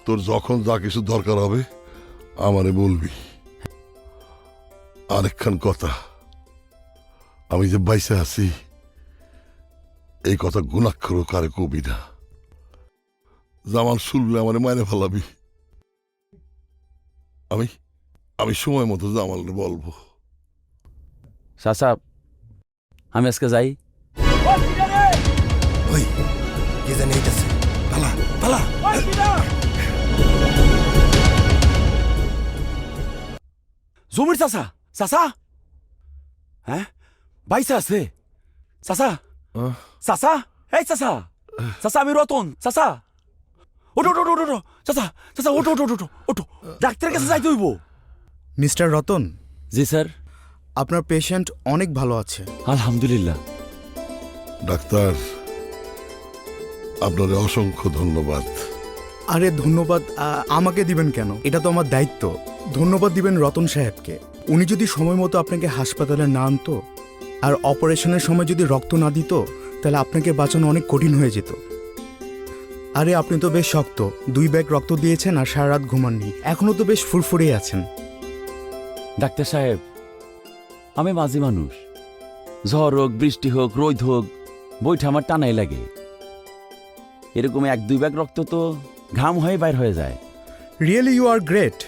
তোর যখন যা কিছু দরকার হবে আমারে বলবি। আরেকখান কথা, আমি যে বাইসে আছি এই কথা গুণাক্ষর কারে কবি না। জামাল শুনলে আমারে মাইনে ফেলাবি। আমি আমি সময় মতো জামালরে বলবো। চাচা, আমি আজকে যাই। ওই কে জানি এইটাছে, পালা পালা। জমির চাচা, চাচা, হ্যাঁ বাইসে আছে চাচা। চাচা, এই চাচা, চাচা আমি রতন। চাচা ওটো ওটো ওটো ওটো, চাচা চাচা ওটো ওটো ওটো ওটো, ডাক্তারের কাছে যাইতে হইব। মিস্টার রতন, জি স্যার। আপনার পেশেন্ট অনেক ভালো আছে। আলহামদুলিল্লাহ। ডাক্তার, আপনার অসংখ্য ধন্যবাদ। আরে ধন্যবাদ আমাকে দিবেন কেন? এটা তো আমার দায়িত্ব। ধন্যবাদ দিবেন রতন সাহেবকে। উনি যদি সময় মতো আপনাকে হাসপাতালে না আনতো আর অপারেশনের সময় যদি রক্ত না দিত, তাহলে আপনাকে বাঁচানো অনেক কঠিন হয়ে যেত। আরে আপনি তো বেশ শক্ত, 2 ব্যাগ রক্ত দিয়েছেন আর সারা রাত ঘুমাননি, এখনো তো বেশ ফুরফুরে আছেন। ডাক্তার সাহেব, আমি মাঝি মানুষ। ঝড় হোক, বৃষ্টি হোক, রোদ হোক, বইটা আমার টানাই লাগে। এরকম 1-2 ব্যাগ রক্ত তো ঘাম হয়ে বাইর হয়ে যায়। Really you are great.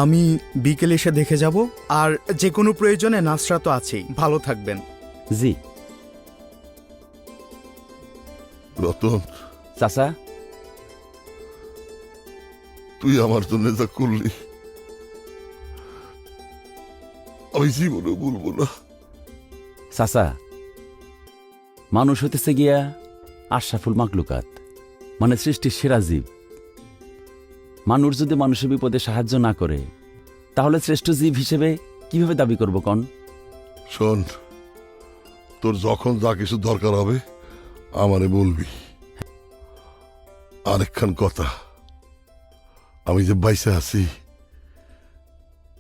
আমি বিকেলে এসে দেখে যাব, আর যে কোনো প্রয়োজনে নার্সরা তো আছেই। ভালো থাকবেন। জি রতন, চাচা। তুই আমার জন্য যা করলি আমি জীবনে বলবো না। চাচা, মানুষ হতেছে গিয়া আশরাফুল মাকলুকাত, মানে সৃষ্টির সেরা জীব। মানুষ যদি মানুষের বিপদে সাহায্য না করে, তাহলে শ্রেষ্ঠ জীব হিসেবে কিভাবে দাবি করব কন? শোন, তোর যখন যা কিছু দরকার হবে আমারে বলবি। আরেকখান কথা, আমি যে বাইসে আছি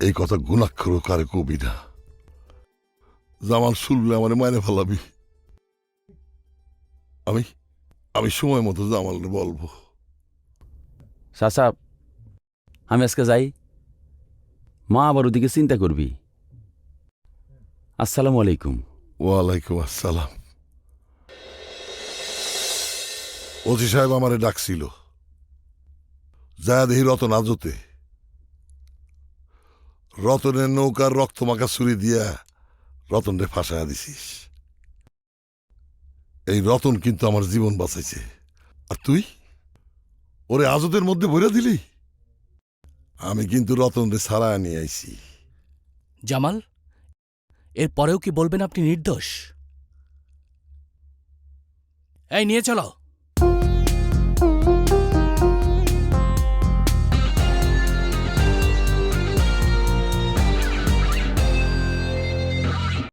এই কথা গুণাক্ষর কারে কবি না। জামাল শুনলে আমারে মাইনে ফেলাবি। আমি সময় মতো জামালরে বলবো। চাচা, আমি আজকে যাই। মা আবার ওদিকে চিন্তা করবি। আসসালামু আলাইকুম। ওয়ালাইকুম আসসালাম। ওসি সাহেব আমারে ডাকছিল, যা দেখি রতন আজতে। রতনের নৌকার রক্ত মাখা ছুরি দিয়া রতনরে ফাঁসায়া দিছিস। এই রতন কিন্তু আমার জীবন বাঁচাইছে, আর তুই ওরে আজতের মধ্যে ভরে দিলি। আমি কিন্তু রতনরে ছাড়ায় নিয়ে আইছি। জামাল, এর পরেও কি বলবেন আপনি নির্দোষ? এই নিয়ে চলো।